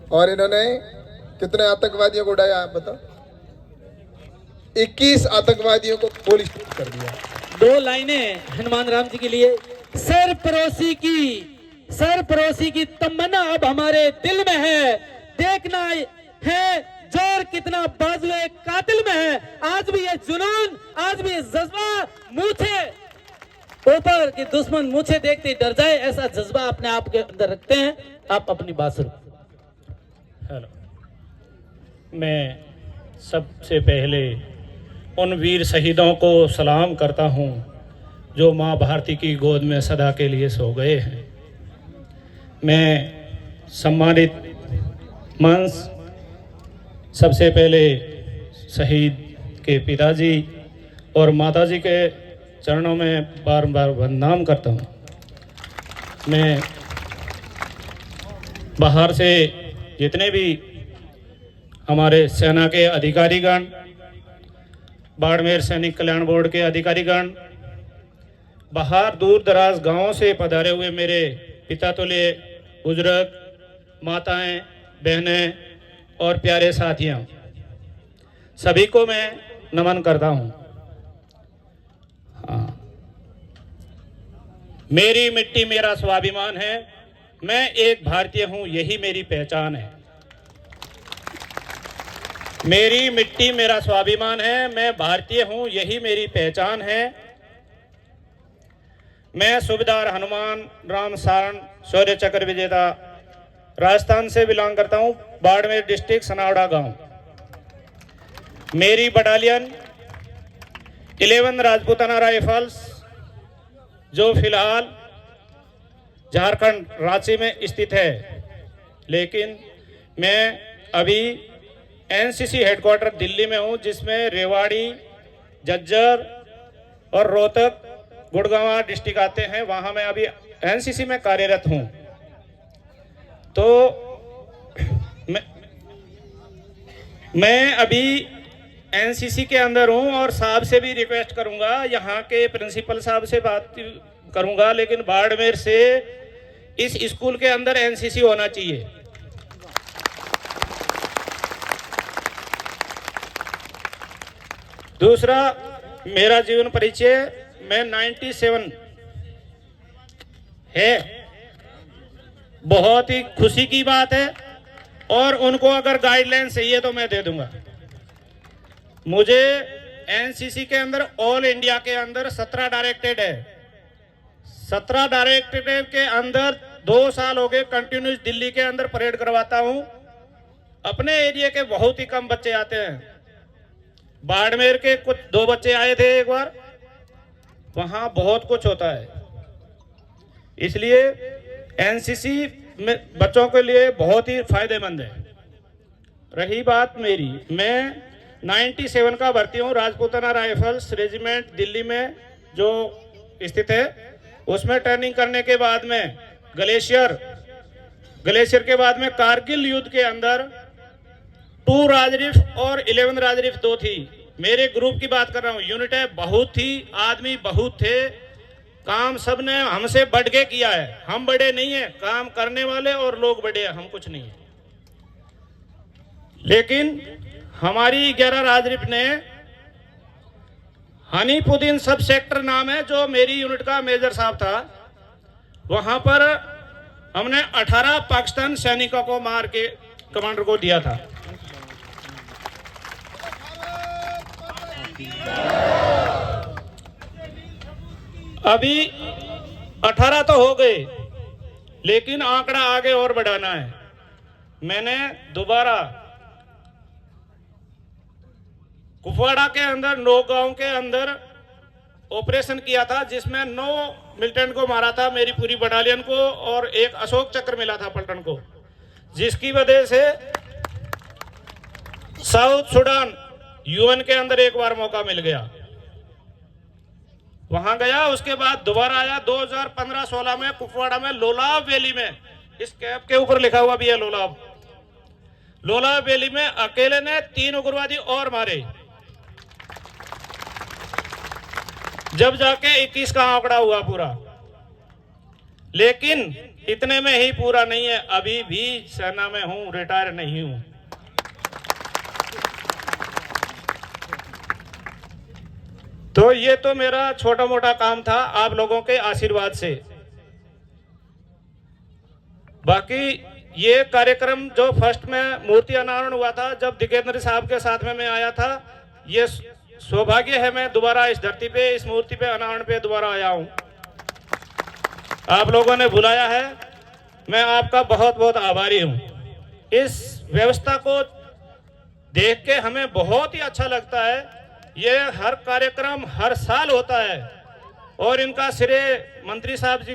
और इन्होंने कितने आतंकवादियों को उड़ाया आप बताओ? 21 आतंकवादियों को गोली कर दिया। 2 लाइनें हनुमान राम जी के लिए। सरपरोसी की तमन्ना अब हमारे दिल में है, देखना है जोर कितना बाजुए कातिल में है। आज भी ये जुनून, आज भी ये जज्बा, मूछे ऊपर कि दुश्मन मूछे देखते ही डर जाए, ऐसा जज्बा अपने आप के अंदर रखते हैं। आप अपनी बात सुनो। हेलो, मैं सबसे पहले उन वीर शहीदों को सलाम करता हूं जो मां भारती की गोद में सदा के लिए सो गए हैं। मैं सम्मानित मंच सबसे पहले शहीद के पिताजी और माताजी के चरणों में बार बार वंदना करता हूँ। मैं बाहर से जितने भी हमारे सेना के अधिकारीगण, बाड़मेर सैनिक कल्याण बोर्ड के अधिकारीगण, बाहर दूर दराज गांवों से पधारे हुए मेरे पिता तुल्य बुजुर्ग, माताएं, बहनें और प्यारे साथियों, सभी को मैं नमन करता हूं। हाँ, मेरी मिट्टी मेरा स्वाभिमान है, मैं एक भारतीय हूं, यही मेरी पहचान है। मेरी मिट्टी मेरा स्वाभिमान है, मैं भारतीय हूं, यही मेरी पहचान है। मैं सूबेदार हनुमान राम सारण शौर्य चक्र विजेता राजस्थान से बिलोंग करता हूं, बाड़मेर डिस्ट्रिक्ट सनावड़ा गांव। मेरी बटालियन 11 राजपूताना राइफल्स जो फिलहाल झारखंड रांची में स्थित है, लेकिन मैं अभी एनसीसी हेडक्वार्टर दिल्ली में हूं, जिसमें रेवाड़ी, झज्जर और रोहतक, गुड़गांव डिस्ट्रिक्ट आते हैं। वहां मैं अभी एनसीसी में कार्यरत हूं। तो मैं अभी एनसीसी के अंदर हूं और साहब से भी रिक्वेस्ट करूंगा, यहाँ के प्रिंसिपल साहब से बात करूंगा, लेकिन बाड़मेर से इस स्कूल के अंदर एनसीसी होना चाहिए। दूसरा, मेरा जीवन परिचय, मैं 97 है, बहुत ही खुशी की बात है, और उनको अगर गाइडलाइन चाहिए तो मैं दे दूंगा। मुझे एनसीसी के अंदर ऑल इंडिया के अंदर 17 डायरेक्टेड है। 17 डायरेक्टेड के अंदर 2 साल हो गए कंटिन्यूस दिल्ली के अंदर परेड करवाता हूं। अपने एरिया के बहुत ही कम बच्चे आते हैं। बाड़मेर के कुछ 2 बच्चे आए थे एक बार, वहां बहुत कुछ होता है। इसलिए एनसीसी में बच्चों के लिए बहुत ही फायदेमंद है। रही बात मेरी, मैं 97 का भर्ती हूँ, राजपूताना राइफल्स रेजिमेंट दिल्ली में जो स्थित है, उसमें ट्रेनिंग करने के बाद में ग्लेशियर के बाद में कारगिल युद्ध के अंदर 2 राजरिफ और 11 राजरिफ 2 थी। मेरे ग्रुप की बात कर रहा हूँ, यूनिट है, बहुत थी, आदमी बहुत थे, काम सब ने हमसे बढ़ के किया है। हम बड़े नहीं है, काम करने वाले और लोग बड़े हैं, हम कुछ नहीं है। लेकिन हमारी 11 राजरिफ ने हनीपुद्दीन सब सेक्टर नाम है, जो मेरी यूनिट का मेजर साहब था, वहां पर हमने 18 पाकिस्तान सैनिकों को मार के कमांडर को दिया था। अभी 18 तो हो गए, लेकिन आंकड़ा आगे और बढ़ाना है। मैंने दोबारा कुपवाड़ा के अंदर 9 गांव के अंदर ऑपरेशन किया था, जिसमें 9 मिलिटेंट को मारा था, मेरी पूरी बटालियन को, और एक अशोक चक्र मिला था पलटन को, जिसकी वजह से साउथ सुडान यूएन के अंदर एक बार मौका मिल गया। वहां गया, उसके बाद दोबारा आया 2015-16 में कुपवाड़ा में लोलाब वैली में, इस कैप के ऊपर लिखा हुआ भी है लोलाब वैली में अकेले ने 3 उग्रवादी और मारे, जब जाके 21 का आंकड़ा हुआ पूरा। लेकिन इतने में ही पूरा नहीं है, अभी भी सेना में हूं, रिटायर नहीं हूं। तो ये तो मेरा छोटा मोटा काम था आप लोगों के आशीर्वाद से। बाकी ये कार्यक्रम जो फर्स्ट में मूर्ति अनावरण हुआ था, जब दिगेंद्र साहब के साथ में मैं आया था, ये सौभाग्य है मैं दोबारा इस धरती पे, इस मूर्ति पे अनावरण पे दोबारा आया हूं। आप लोगों ने बुलाया है, मैं आपका बहुत बहुत आभारी हूं। इस व्यवस्था को देख के हमें बहुत ही अच्छा लगता है। ये हर कार्यक्रम हर साल होता है और इनका श्रेय मंत्री साहब जी